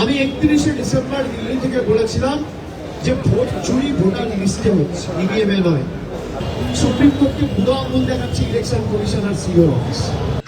আমি 31শে ডিসেম্বর দিল্লি থেকে বলেছিলাম যে ভোট চুরি ভোটার লিস্টে হচ্ছে, ইভিএমে নয়। সুপ্রিম কোর্টকে বুড়ো আঙুল দেখাচ্ছে ইলেকশন কমিশন আর সিও অফিস।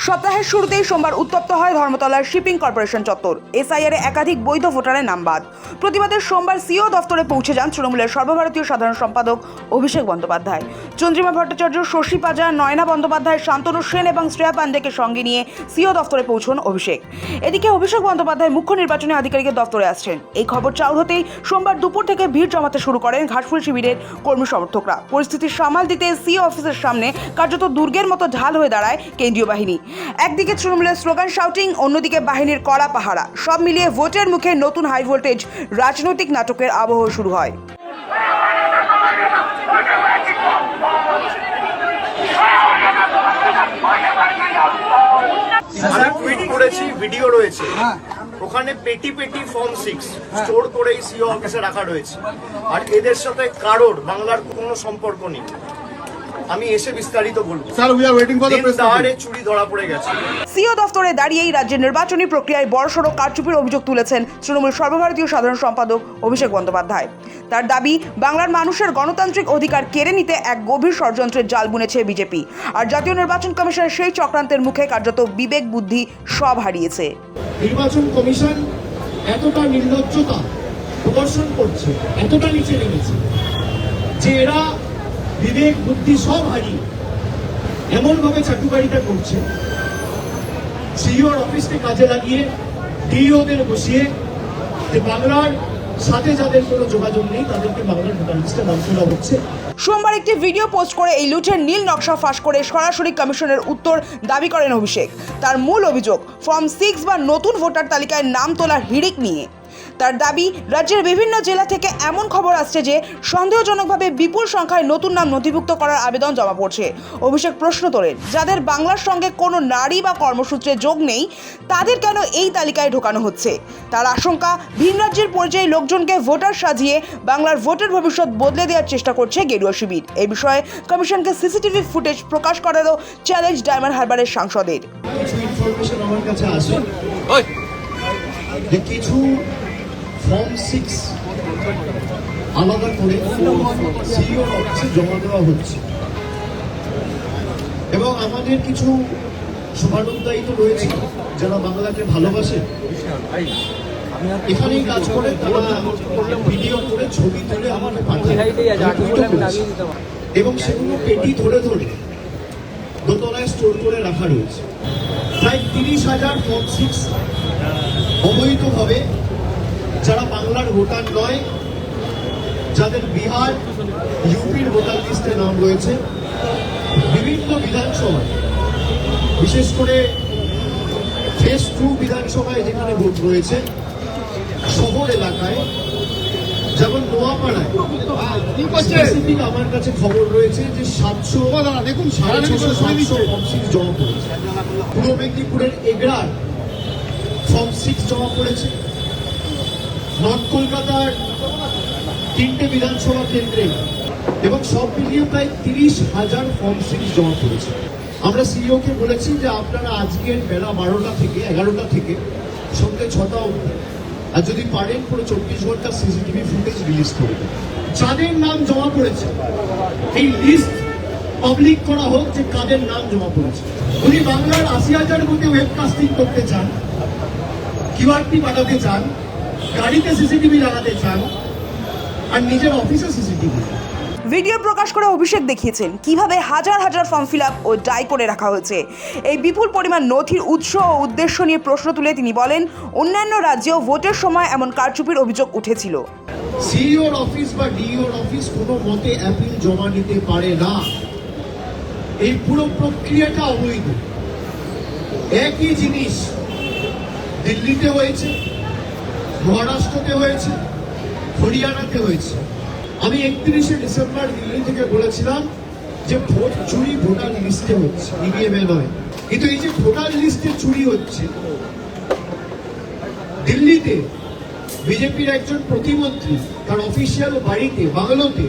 সপ্তাহের শুরুতেই সোমবার উত্তপ্ত হয় ধর্মতলার শিপিং কর্পোরেশন চত্বর। এসআইআর একাধিক বৈধ ভোটারের নাম বাদ। প্রতিবাদের সোমবার সিও দফতরে পৌঁছে যান তৃণমূলের সর্বভারতীয় সাধারণ সম্পাদক অভিষেক বন্দ্যোপাধ্যায়। চন্দ্রিমা ভট্টাচার্য, শশী পাজা, নয়না বন্দ্যোপাধ্যায়, শান্তনু সেন এবং শ্রেয়া পান্ডেকে সঙ্গে নিয়ে সিও দফতরে পৌঁছন অভিষেক। এদিকে অভিষেক বন্দ্যোপাধ্যায় মুখ্য নির্বাচনী আধিকারিকের দফতরে আসছেন। এই খবর চাউর হতেই সোমবার দুপুর থেকে ভিড় জমাতে শুরু করেন ঘাটফুল শিবিরের কর্মী সমর্থকরা। পরিস্থিতি সামাল দিতে সিও অফিসের সামনে কার্যত দুর্গের মতো ঢাল হয়ে দাঁড়ায় কেন্দ্রীয় বাহিনী। একদিকে তৃণমূলের স্লোগান শাউটিং, অন্যদিকে বাহিনীর কড়া পাহারা। সব মিলিয়ে ভোটের মুখে নতুন হাই ভোল্টেজ রাজনৈতিক নাটকের আবহ শুরু হয়। আমরা টুইট করেছি, ভিডিও রয়েছে, ওখানে পেটি পেটি ফর্ম 6 স্টোর করে সিও অফিসে রাখা রয়েছে। আর এদের সাথে কারোর বাংলার কোনো সম্পর্ক নেই। আমি এসে বিস্তারিত বলবো। Sir, we are waiting for the press conference. চুরি ধরা পড়ে গেছে। সিও দফতরে দাঁড়িয়েই রাজ্যের নির্বাচনী প্রক্রিয়ায় বড়সড় কারচুপির অভিযোগ তুলেছেন তৃণমূল সর্বভারতীয় সাধারণ সম্পাদক অভিষেক বন্দ্যোপাধ্যায়। তার দাবি, বাংলার মানুষের গণতান্ত্রিক অধিকার কেড়ে নিতে এক গভীর ষড়যন্ত্রের জাল বুনেছে বিজেপি। আর জাতীয় নির্বাচন কমিশন সেই চক্রান্তের মুখে কার্যত বিবেক বুদ্ধি সব হারিয়েছে। নির্বাচন কমিশন এতটা নির্লজ্জতা প্রদর্শন করছে, এতটা নিচে নেমেছে যে এরা বিবেক বুদ্ধি সব হারিয়ে এমন ভাবে চাটুকারিতা করছে। সিইওর অফিসকে কাজে লাগিয়ে ডিইওদের বসিয়ে যে বাংলার সাথে যাদের কোনো যোগাযোগ নেই তাদেরকে বাংলার ভোটার লিস্টে নাম তোলা হচ্ছে। সোমবার একটি ভিডিও পোস্ট করে এই লুটের নীল নকশা ফাঁস করে সরাসরি কমিশনের উত্তর দাবি করেন অভিষেক। তার মূল অভিযোগ ফর্ম 6 বা নতুন ভোটার তালিকায় নাম তোলার হিড়িক নিয়ে। তার দাবি, রাজ্যের বিভিন্ন জেলা থেকে এমন খবর আসছে যে সন্দেহজনকভাবে বিপুল সংখ্যায় নতুন নাম নথিভুক্ত করার আবেদন জমা পড়ছে। অভিষেক প্রশ্ন তোলেন, যাদের বাংলার সঙ্গে কোনো নারী বা কর্মসূত্রে যোগ নেই তাদের কেন এই তালিকায় ঢোকানো হচ্ছে? তার আশঙ্কা, ভিন রাজ্যের পরিযায়ী লোকজনকে ভোটার সাজিয়ে বাংলার ভোটের ভবিষ্যৎ বদলে দেওয়ার চেষ্টা করছে গেরুয়া শিবির। এই বিষয়ে কমিশনকে সিসিটিভি ফুটেজ প্রকাশ করারও চ্যালেঞ্জ ডায়মন্ড হারবারের সাংসদের। কিছু ইনফরমেশন আমার কাছে আসে যে কিছু ফর্ম 6 আলাদা করে সিইও অফিসে জমা দেওয়া হচ্ছে এবং আমাদের কিছু শুভানুদ্দায়িত রয়েছে যারা বাংলাকে ভালোবাসে, এখানেই কাজ করে, তারা ভিডিও করে ছবি তুলে আমাকে পাঠায় এবং সেগুলো পেটি ধরে ধরে দোতলায় স্টোর করে রাখা রয়েছে। প্রায় 30,000 ফর্ম 6 অবৈধভাবে, যারা বাংলার ভোটার নয়, যাদের বিহার ইউপির ভোটার লিস্টে নাম রয়েছে, বিভিন্ন বিধানসভায়, বিশেষ করে ফেজ 2 বিধানসভায় যেখানে ভোট রয়েছে, শহর এলাকায় যেমন নোয়াপাড়ায় স্পেসিফিক আমার কাছে খবর রয়েছে যে 700 ফর্ম 6 জমা পড়েছে। পূর্ব মেদিনীপুরের এগরার ফর্ম 6 জমা পড়েছে। নর্থ কলকাতার 3টে বিধানসভা কেন্দ্রে এবং সব মিলিয়ে প্রায় 30,000 ফর্ম 6 জমা পড়েছে। আমরা সিইওকে বলেছি যে আপনারা আজকের বেলা 12টা থেকে 11টা থেকে সন্ধ্যে 6টা অবধি, আর যদি পারেন পুরো 24 ঘন্টা সিসিটিভি ফুটেজ রিলিজ করে দেন। যাদের নাম জমা পড়েছে এই লিস্ট পাবলিক করা হোক যে কাদের নাম জমা পড়েছে। উনি বাংলার 80,000 বুথে ওয়েবকাস্টিং করতে চান, কিউআরটি পাঠাতে চান, গাড়িতে সিসিটিভি লাগাতে চান, আর নিজের অফিসে সিসিটিভি। ভিডিও প্রকাশ করে অভিষেক দেখিয়েছেন কিভাবে হাজার হাজার ফর্ম ফিল আপ ও ডাই করে রাখা হয়েছে। এই বিপুল পরিমাণ নথির উৎস ও উদ্দেশ্য নিয়ে প্রশ্ন তুলে তিনি বলেন, অন্যান্য রাজ্যেও ভোটের সময় এমন কারচুপির অভিযোগ উঠেছিল। সিইওর অফিস বা ডিইওর অফিস কোনো মতে অ্যাপিল জমা নিতে পারে না। এই পুরো প্রক্রিয়াটা অবৈধ। একই জিনিস দিল্লিতে হয়েছে, মহারাষ্ট্রতে হয়েছে, হরিয়ানাতে হয়েছে। আমি 31শে ডিসেম্বর দিল্লি থেকে বলেছিলাম যে ভোট চুরি ভোটার লিস্টে হচ্ছে, ইভিএমে নয়। কিন্তু এই যে ভোটার লিস্টে চুরি হচ্ছে, দিল্লিতে বিজেপির একজন প্রতিমন্ত্রী তার অফিসিয়াল বাড়িতে বাংলোতে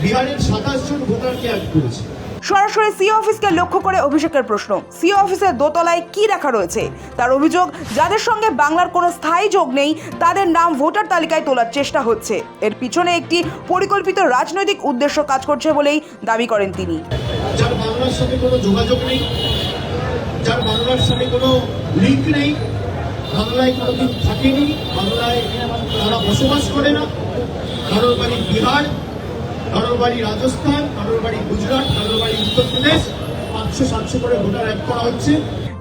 বিহারের 27 জন ভোটারকে অ্যাড করেছে। সরাসরি সিও অফিসকে লক্ষ্য করে অভিষেকের প্রশ্ন, সিও অফিসের দোতলায় কি রাখা রয়েছে? তার অভিযোগ, যাদের সঙ্গে বাংলার কোনো স্থায়ী যোগ নেই তাদের নাম ভোটার তালিকায় তোলার চেষ্টা হচ্ছে। এর পিছনে একটি পরিকল্পিত রাজনৈতিক উদ্দেশ্য কাজ করছে বলেই দাবি করেন তিনি। যার বাংলার সাথে কোনো যোগাযোগ নেই, যার বাংলার সাথে কোনো লিঙ্ক নেই, বাংলায় কোনোদিন থাকেনি, বাংলায় তারা বসবাস করে না, কারোর বাড়ি বিহার, কারোর বাড়ি রাজস্থান, কারোর বাড়ি গুজরাট, কারোর বাড়ি উত্তরপ্রদেশ, 500-700 করে ভোটার অ্যাড করা হচ্ছে।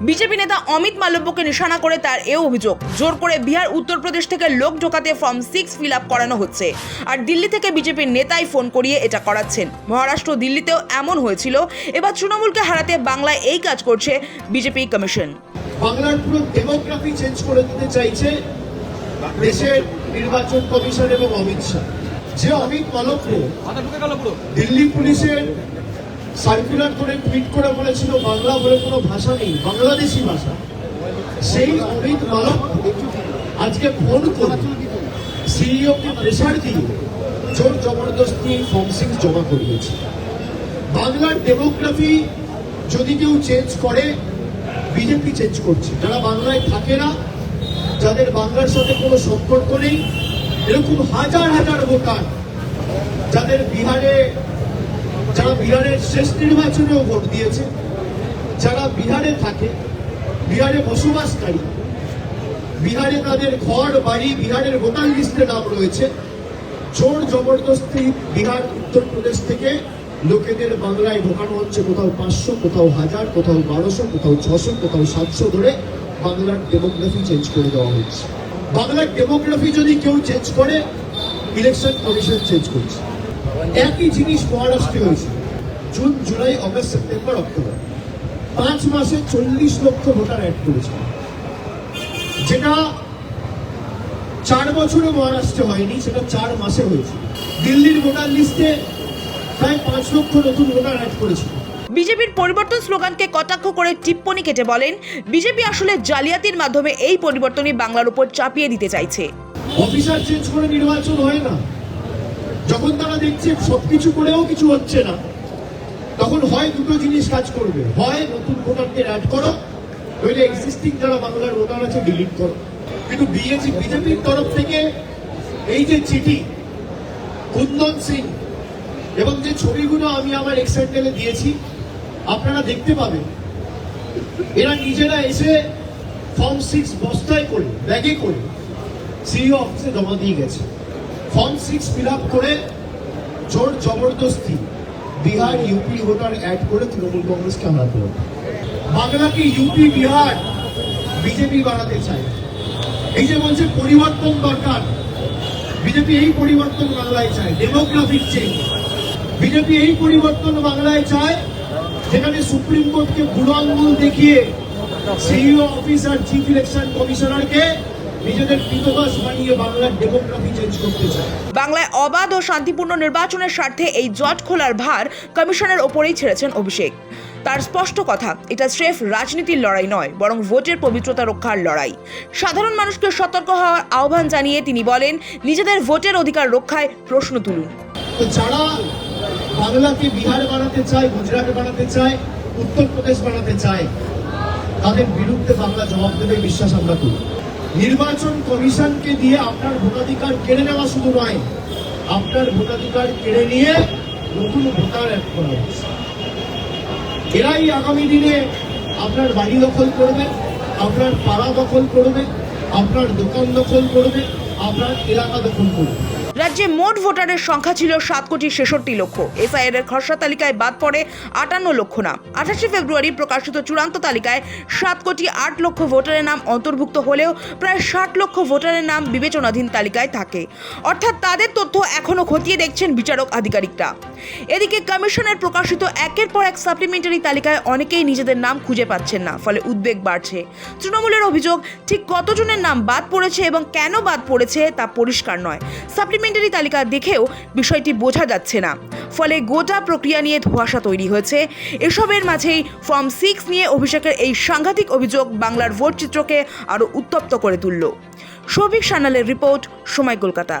বিজেপি নেতা অমিত মালব্যকে নিশানা করে তার এও অভিযোগ, জোর করে বিহার উত্তরপ্রদেশ থেকে লোক ঢোকাতে ফর্ম 6 ফিল আপ করানো হচ্ছে, আর দিল্লি থেকে বিজেপির নেতাই ফোন করিয়ে এটা করাচ্ছেন। মহারাষ্ট্র, দিল্লিতেও এমন হয়েছিল। এবার তৃণমূলকে হারাতে বাংলায় এই কাজ করছে বিজেপি কমিশন। বাংলার পুরো ডেমোগ্রাফি চেঞ্জ করে দিতে চাইছে দেশের নির্বাচন কমিশন এবং অমিত শাহ। যে অমিত মালব্য দিল্লি পুলিশের সার্কুলার করে টুইট করে বলেছিল বাংলা বলে কোনো ভাষা নেই, বাংলাদেশি ভাষা, সেই অমিত মালব্য আজকে ফোন করে সিইও কে প্রেসার দিয়ে জোর জবরদস্তি ফর্ম 6 জমা করিয়েছে। বাংলার ডেমোগ্রাফি যদি কেউ চেঞ্জ করে, বিজেপি চেঞ্জ করছে। যারা বাংলায় থাকে না, যাদের বাংলার সাথে কোনো সম্পর্ক নেই, এরকম হাজার হাজার ভোটার যারা বিহারের শেষ নির্বাচনেও ভোট দিয়েছে, যারা বিহারে থাকে, বিহারে বসবাসকারী, বিহারে তাদের ঘর বাড়ি বিহারের ভোটার লিস্টে নাম রয়েছে, জোর জবরদস্তি বিহার উত্তরপ্রদেশ থেকে লোকেদের বাংলায় ঢোকানো হচ্ছে। কোথাও 500, কোথাও 1000, কোথাও 1200, কোথাও 600, কোথাও 700 ধরে বাংলার ডেমোগ্রাফি চেঞ্জ করে দেওয়া হচ্ছে। বাংলার ডেমোগ্রাফি যদি কেউ চেঞ্জ করে, ইলেকশন কমিশন চেঞ্জ করছে। একই জিনিস মহারাষ্ট্রে হয়েছে। June, July, August, September, October 5 মাসে 40 লক্ষ ভোটার অ্যাড করেছে, যেটা 4 বছরে মহারাষ্ট্রে হয়নি, সেটা 4 মাসে হয়েছে। দিল্লির ভোটার লিস্টে প্রায় 5 লক্ষ নতুন ভোটার অ্যাড করেছিল। বিজেপির পরিবর্তন স্লোগানকে কটাক্ষ করে টিপ্পনি কেটে বলেন, বিজেপি আসলে জালিয়াতির মাধ্যমে এই পরিবর্তনই বাংলার উপর চাপিয়ে দিতে চাইছে। অফিসার চেঞ্জ করে নির্বাচন হয় না। যখন তারা দেখছে সবকিছু করেও কিছু হচ্ছে না, তখন হয় দুটো জিনিস কাজ করবে, হয় নতুন ভোটারদের অ্যাড করো, নইলে এক্সিস্টিং যারা বাংলার ভোটার আছে ডিলিট করো। কিন্তু বিজেপির তরফ থেকে এই যে চিঠি, কুন্দন সিং এবং যে ছবিগুলো আমি আমার এক্স হ্যান্ডেলে দিয়েছি, আপনারা দেখতে পাবেন, এরা নিজেরা এসে ফর্ম 6 বস্তায় করে, ব্যাগে করে সিইও অফিসে জমা দিয়ে গেছে। ফর্ম 6 ফিল আপ করে জোর জবরদস্তি বিহার, ইউপি ভোটার অ্যাড করে তৃণমূল কংগ্রেসকে হারাতে হবে। বাংলাকে ইউপি, বিহার বিজেপি বানাতে চায়। এই যে বলছে পরিবর্তন দরকার, বিজেপি এই পরিবর্তন বাংলায় চায়, ডেমোগ্রাফিক চেঞ্জ। বিজেপি এই পরিবর্তন বাংলায় চায়, যেখানে সুপ্রিম কোর্টকে বুড়ো আঙুল দেখিয়ে সিইও অফিস আর চিফ ইলেকশন কমিশনারকে নিজেদের কৃতদাস বানিয়ে বাংলার ডেমোগ্রাফি চেঞ্জ করতে চায়। বাংলায় অবাধ ও শান্তিপূর্ণ নির্বাচনের স্বার্থে এই জট খোলার ভার কমিশনের ওপরেই ছেড়েছেন অভিষেক। তার স্পষ্ট কথা, এটা স্রেফ রাজনীতির লড়াই নয়, বরং ভোটের পবিত্রতা রক্ষার লড়াই। সাধারণ মানুষকে সতর্ক হওয়ার আহ্বান জানিয়ে তিনি বলেন, নিজেদের ভোটের অধিকার রক্ষায় প্রশ্ন তুলুন। তো যারা বাংলাকে বিহার বানাতে চায়, গুজরাট বানাতে চায়, উত্তরপ্রদেশ বানাতে চায়, তাদের বিরুদ্ধে বাংলা জবাব দেবে বিশ্বাস আমরা করি। নির্বাচন কমিশনকে দিয়ে আপনার ভোটাধিকার কেড়ে নেওয়া শুধু নয়, আপনার ভোটাধিকার কেড়ে নিয়ে নতুন ভোটার অ্যাড করা হচ্ছে। এরাই আগামী দিনে আপনার বাড়ি দখল করবে, আপনার পাড়া দখল করবে, আপনার দোকান দখল করবে, আপনার এলাকা দখল করবে। রাজ্যে মোট ভোটারের সংখ্যা ছিল 7,66,00,000। এসআইআর এর খসড়া তালিকায় বাদ পড়ে 58 লক্ষ নাম। 28 ফেব্রুয়ারি প্রকাশিত চূড়ান্ত তালিকায় 7,08,00,000 ভোটারের নাম অন্তর্ভুক্ত হলেও প্রায় 60 লক্ষ ভোটারের নাম বিবেচনাধীন তালিকায় থাকে, অর্থাৎ তাদের তথ্য এখনও খতিয়ে দেখছেন বিচারক আধিকারিকরা। এদিকে কমিশনের প্রকাশিত একের পর এক সাপ্লিমেন্টারি তালিকায় অনেকেই নিজেদের নাম খুঁজে পাচ্ছেন না, ফলে উদ্বেগ বাড়ছে। তৃণমূলের অভিযোগ, ঠিক কতজনের নাম বাদ পড়েছে এবং কেন বাদ পড়েছে তা পরিষ্কার নয়। সাপ্লিমেন্টারি তালিকা দেখেও বিষয়টি বোঝা যাচ্ছে না, ফলে গোটা প্রক্রিয়া নিয়ে ধোঁয়াশা তৈরি হয়েছে। এসবের মাঝেই ফর্ম 6 নিয়ে অভিষেকের এই সাংঘাতিক অভিযোগ বাংলার ভোট চিত্রকে আরও উত্তপ্ত করে তুলল। শৌভিক সান্যালের রিপোর্ট, সময়, কলকাতা।